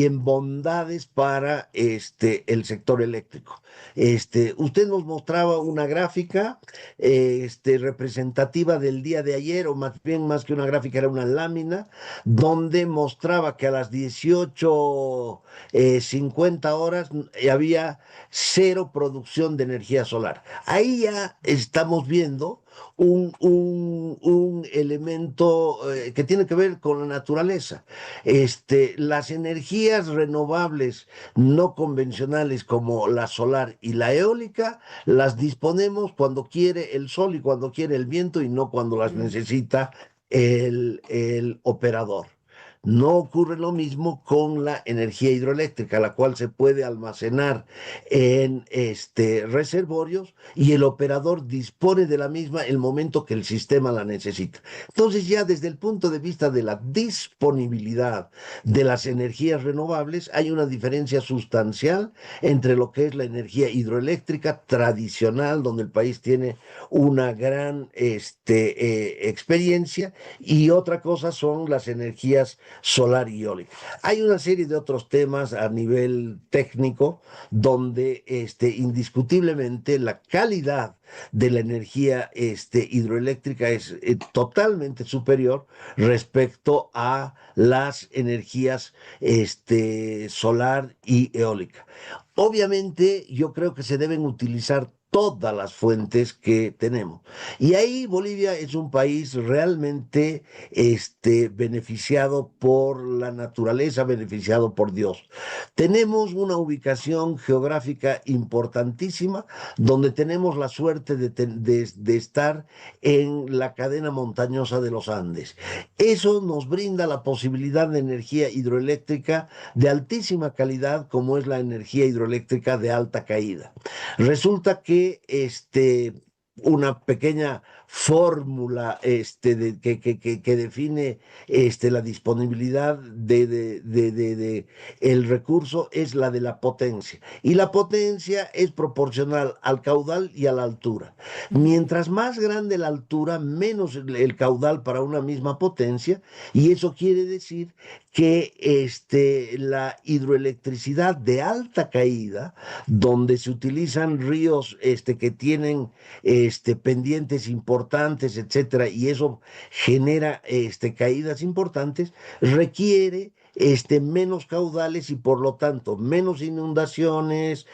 en bondades para el sector eléctrico. Usted nos mostraba una gráfica representativa del día de ayer, o más bien más que una gráfica, era una lámina, donde mostraba que a las 18:50 horas había cero producción de energía solar. Ahí ya estamos viendo un elemento que tiene que ver con la naturaleza. Las energías renovables no convencionales como la solar y la eólica las disponemos cuando quiere el sol y cuando quiere el viento, y no cuando las necesita el operador. No ocurre lo mismo con la energía hidroeléctrica, la cual se puede almacenar en reservorios, y el operador dispone de la misma el momento que el sistema la necesita. Entonces, ya desde el punto de vista de la disponibilidad de las energías renovables, hay una diferencia sustancial entre lo que es la energía hidroeléctrica tradicional, donde el país tiene una gran experiencia, y otra cosa son las energías solar y eólica. Hay una serie de otros temas a nivel técnico donde indiscutiblemente la calidad de la energía hidroeléctrica es totalmente superior respecto a las energías solar y eólica. Obviamente, yo creo que se deben utilizar todas las fuentes que tenemos. Y ahí Bolivia es un país realmente beneficiado por la naturaleza, beneficiado por Dios. Tenemos una ubicación geográfica importantísima, donde tenemos la suerte de estar en la cadena montañosa de los Andes. Eso nos brinda la posibilidad de energía hidroeléctrica de altísima calidad, como es la energía hidroeléctrica de alta caída. Resulta que una pequeña fórmula que define la disponibilidad de el recurso es la de la potencia, y la potencia es proporcional al caudal y a la altura. Mientras más grande la altura, menos el caudal para una misma potencia, y eso quiere decir que la hidroelectricidad de alta caída, donde se utilizan ríos que tienen pendientes importantes, etcétera, y eso genera caídas importantes, requiere menos caudales, y por lo tanto menos inundaciones,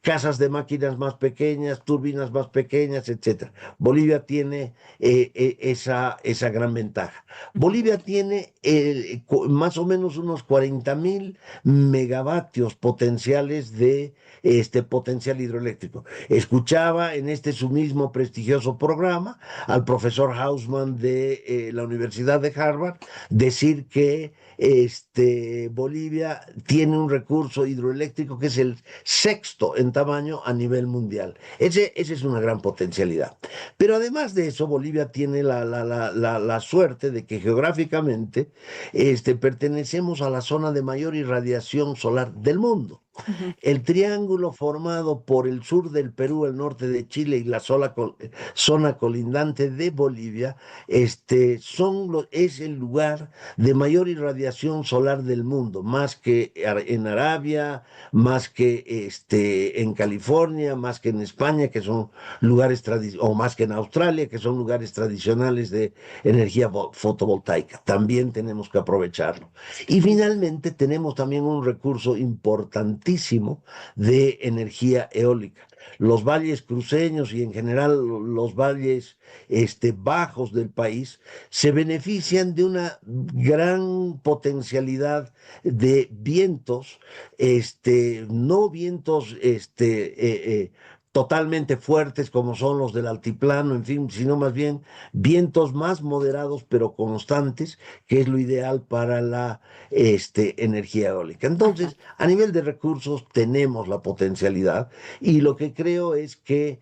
casas de máquinas más pequeñas, turbinas más pequeñas, etcétera. Bolivia tiene esa gran ventaja. Bolivia tiene más o menos unos 40.000 megavatios potenciales de potencial hidroeléctrico. Escuchaba en su mismo prestigioso programa al profesor Hausman de la Universidad de Harvard decir que Bolivia tiene un recurso hidroeléctrico que es el sexto en tamaño a nivel mundial. Esa es una gran potencialidad. Pero además de eso, Bolivia tiene la suerte de que geográficamente pertenecemos a la zona de mayor irradiación solar del mundo. El triángulo formado por el sur del Perú, el norte de Chile y la zona colindante de Bolivia es el lugar de mayor irradiación solar del mundo, más que en Arabia, más que en California, más que en España, que son lugares o más que en Australia, que son lugares tradicionales de energía fotovoltaica. También tenemos que aprovecharlo. Y finalmente tenemos también un recurso importante importantísimo de energía eólica. Los valles cruceños y en general los valles bajos del país se benefician de una gran potencialidad de vientos, no vientos totalmente fuertes como son los del altiplano, en fin, sino más bien vientos más moderados pero constantes, que es lo ideal para la energía eólica. Entonces, a nivel de recursos tenemos la potencialidad y lo que creo es que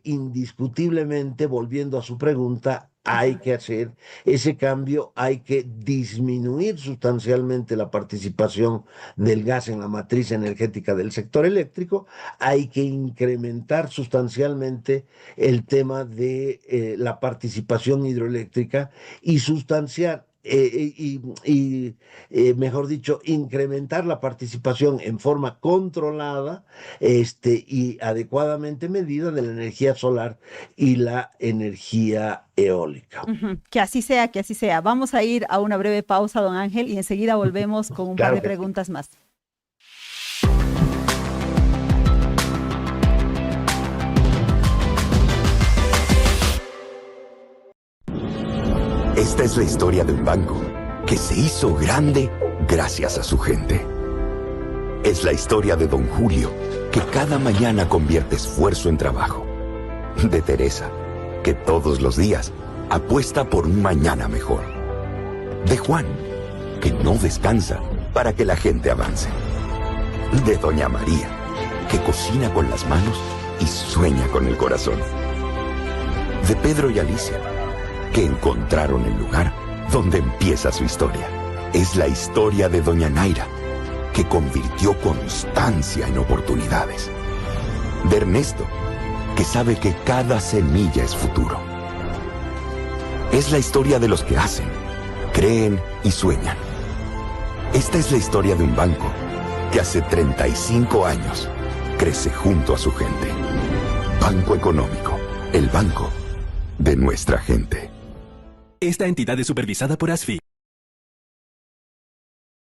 indiscutiblemente, volviendo a su pregunta, hay que hacer ese cambio, hay que disminuir sustancialmente la participación del gas en la matriz energética del sector eléctrico, hay que incrementar sustancialmente el tema de la participación hidroeléctrica y sustanciar mejor dicho, incrementar la participación en forma controlada y adecuadamente medida de la energía solar y la energía eólica. Que así sea, que así sea. Vamos a ir a una breve pausa, don Ángel, y enseguida volvemos con un par de preguntas más. Esta es la historia de un banco que se hizo grande gracias a su gente. Es la historia de Don Julio, que cada mañana convierte esfuerzo en trabajo. De Teresa, que todos los días apuesta por un mañana mejor. De Juan, que no descansa para que la gente avance. De Doña María, que cocina con las manos y sueña con el corazón. De Pedro y Alicia, que encontraron el lugar donde empieza su historia. Es la historia de Doña Naira, que convirtió constancia en oportunidades. De Ernesto, que sabe que cada semilla es futuro. Es la historia de los que hacen, creen y sueñan. Esta es la historia de un banco que hace 35 años crece junto a su gente. Banco Económico, el banco de nuestra gente. Esta entidad es supervisada por ASFI.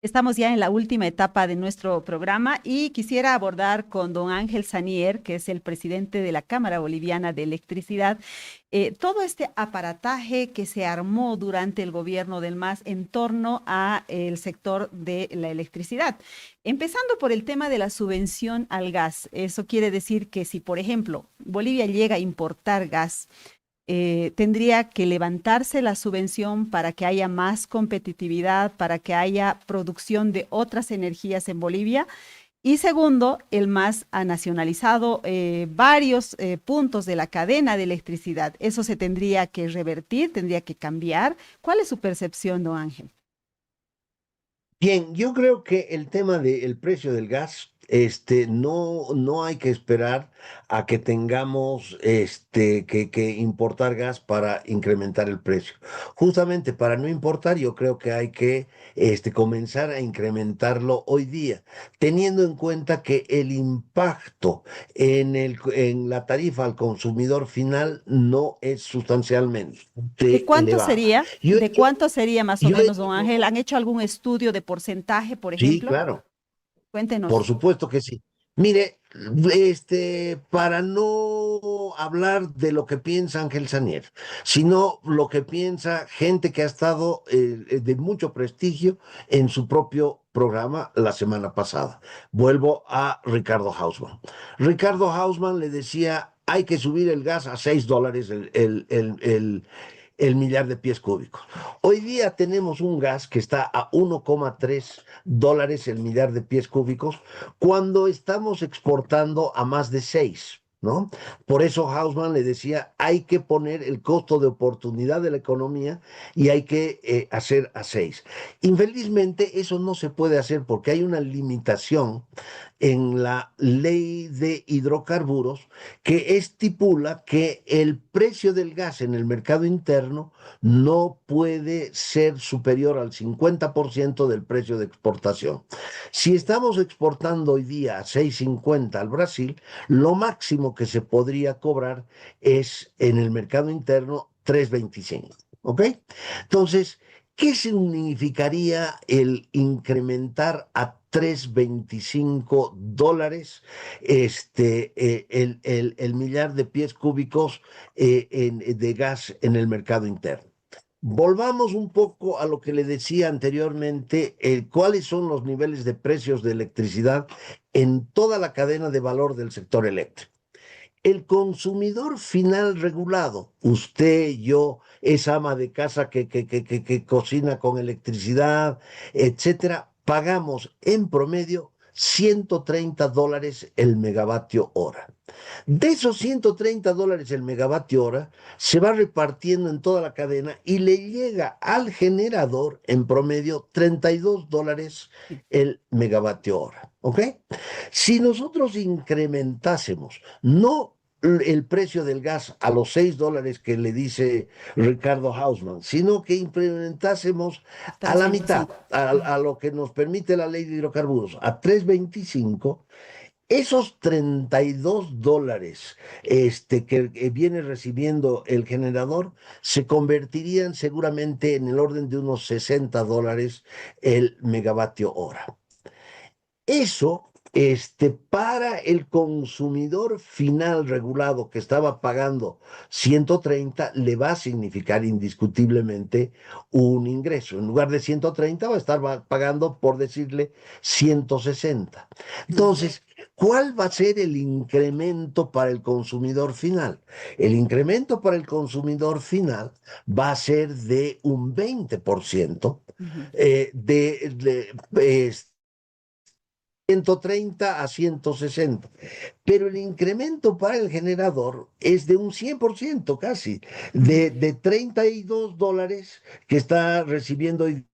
Estamos ya en la última etapa de nuestro programa y quisiera abordar con don Ángel Sanier, que es el presidente de la Cámara Boliviana de Electricidad, todo este aparataje que se armó durante el gobierno del MAS en torno a el sector de la electricidad. Empezando por el tema de la subvención al gas. Eso quiere decir que si, por ejemplo, Bolivia llega a importar gas, tendría que levantarse la subvención para que haya más competitividad, para que haya producción de otras energías en Bolivia. Y segundo, el MAS ha nacionalizado varios puntos de la cadena de electricidad. Eso se tendría que revertir, tendría que cambiar. ¿Cuál es su percepción, don Ángel? Bien, yo creo que el tema del precio del gas, no hay que esperar a que tengamos que importar gas para incrementar el precio. Justamente para no importar, yo creo que hay que comenzar a incrementarlo hoy día, teniendo en cuenta que el impacto en la tarifa al consumidor final no es sustancialmente ¿De cuánto elevado. sería? ¿De cuánto sería más o menos, don Ángel? ¿Han hecho algún estudio de porcentaje, por Sí, ejemplo? claro. Cuéntenos. Por supuesto que sí. Mire, para no hablar de lo que piensa Ángel Sanier, sino lo que piensa gente que ha estado de mucho prestigio en su propio programa la semana pasada. Vuelvo a Ricardo Hausmann. Ricardo Hausmann le decía, hay que subir el gas a $6 el millar de pies cúbicos. Hoy día tenemos un gas que está a $1,3 el millar de pies cúbicos cuando estamos exportando a más de 6, ¿no? Por eso Hausmann le decía, hay que poner el costo de oportunidad de la economía y hay que hacer a 6. Infelizmente eso no se puede hacer porque hay una limitación en la ley de hidrocarburos que estipula que el precio del gas en el mercado interno no puede ser superior al 50% del precio de exportación. Si estamos exportando hoy día a 6.50 al Brasil, lo máximo que se podría cobrar es en el mercado interno 3.25, ¿ok? Entonces, ¿Qué significaría el incrementar a $3.25 el millar de pies cúbicos de gas en el mercado interno? Volvamos un poco a lo que le decía anteriormente, cuáles son los niveles de precios de electricidad en toda la cadena de valor del sector eléctrico. El consumidor final regulado, usted, yo, esa ama de casa que cocina con electricidad, etcétera, pagamos en promedio $130 el megavatio hora. De esos $130 el megavatio hora, se va repartiendo en toda la cadena y le llega al generador en promedio $32 el megavatio hora. ¿Ok? Si nosotros incrementásemos, no el precio del gas a los $6 que le dice Ricardo Hausmann, sino que implementásemos Hasta a los la 25. mitad, a lo que nos permite la ley de hidrocarburos, a 3.25, esos $32 que viene recibiendo el generador se convertirían seguramente en el orden de unos $60 el megavatio hora. Eso, para el consumidor final regulado que estaba pagando 130, le va a significar indiscutiblemente un ingreso. En lugar de 130 va a estar pagando, por decirle, 160. Entonces, ¿cuál va a ser el incremento para el consumidor final? El incremento para el consumidor final va a ser de un 20%, de 130 a 160, pero el incremento para el generador es de un 100% casi, de $32 que está recibiendo hoy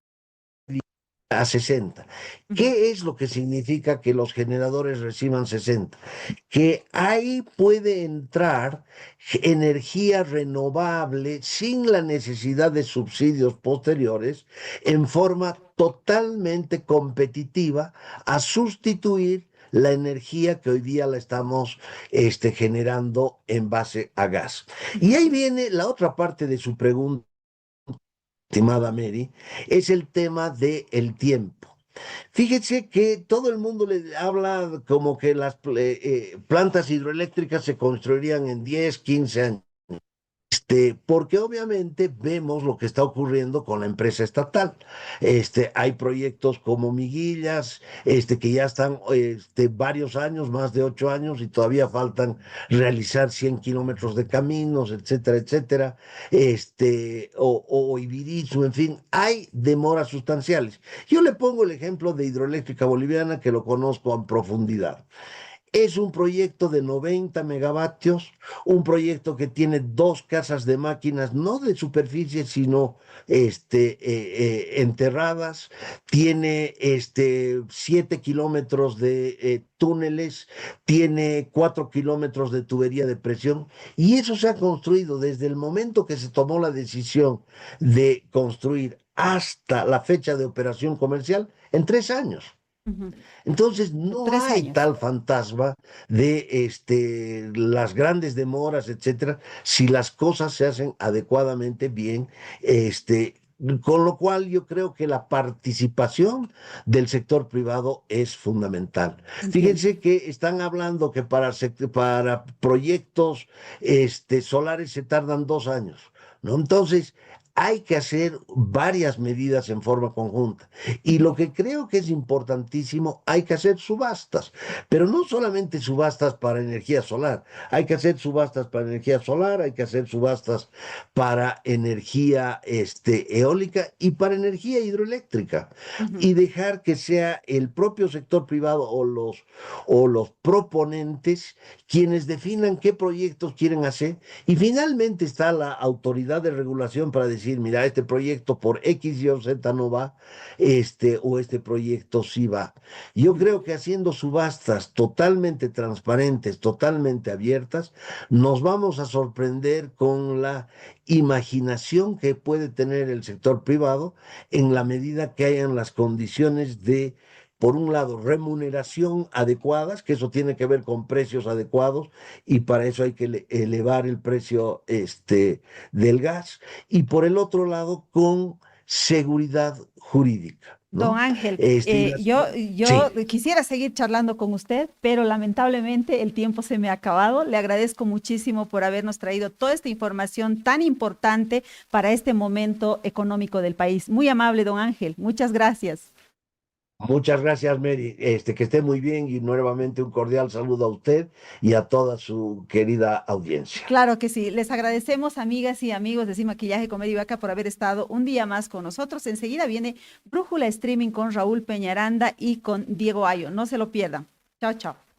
a 60. ¿Qué es lo que significa que los generadores reciban 60? Que ahí puede entrar energía renovable sin la necesidad de subsidios posteriores en forma totalmente competitiva a sustituir la energía que hoy día la estamos generando en base a gas. Y ahí viene la otra parte de su pregunta, estimada Mary, es el tema del tiempo. Fíjense que todo el mundo le habla como que las plantas hidroeléctricas se construirían en 10, 15 años. Porque obviamente vemos lo que está ocurriendo con la empresa estatal. Hay proyectos como Miguillas, que ya están varios años, más de 8 años, y todavía faltan realizar 100 kilómetros de caminos, etcétera, etcétera. O Ibirizu, en fin, hay demoras sustanciales. Yo le pongo el ejemplo de Hidroeléctrica Boliviana, que lo conozco en profundidad. Es un proyecto de 90 megavatios, un proyecto que tiene 2 casas de máquinas, no de superficie, sino enterradas, tiene 7 kilómetros de túneles, tiene 4 kilómetros de tubería de presión, y eso se ha construido desde el momento que se tomó la decisión de construir hasta la fecha de operación comercial en 3 años. Entonces, no 3 hay años. tal fantasma de las grandes demoras, etcétera, si las cosas se hacen adecuadamente bien, con lo cual yo creo que la participación del sector privado es fundamental. Entiendo. Fíjense que están hablando que para proyectos solares se tardan 2 años, ¿no? Entonces, hay que hacer varias medidas en forma conjunta. Y lo que creo que es importantísimo, hay que hacer subastas, pero no solamente subastas para energía solar, hay que hacer subastas para energía solar, hay que hacer subastas para energía eólica y para energía hidroeléctrica, y dejar que sea el propio sector privado o los proponentes quienes definan qué proyectos quieren hacer, y finalmente está la autoridad de regulación para decir, mira, este proyecto por X, Y o Z no va, o este proyecto sí va. Yo creo que haciendo subastas totalmente transparentes, totalmente abiertas, nos vamos a sorprender con la imaginación que puede tener el sector privado en la medida que hayan las condiciones de, por un lado, remuneración adecuadas, que eso tiene que ver con precios adecuados, y para eso hay que elevar el precio del gas, y por el otro lado, con seguridad jurídica, Don ¿no? Ángel, Y yo sí, quisiera seguir charlando con usted, pero lamentablemente el tiempo se me ha acabado. Le agradezco muchísimo por habernos traído toda esta información tan importante para este momento económico del país. Muy amable, don Ángel. Muchas gracias. muchas gracias, Mary. Que esté muy bien y nuevamente un cordial saludo a usted y a toda su querida audiencia. Claro que sí. Les agradecemos, amigas y amigos de Sin Maquillaje, Comedia y Vaca, por haber estado un día más con nosotros. Enseguida viene Brújula Streaming con Raúl Peñaranda y con Diego Ayo. No se lo pierdan. Chao, chao.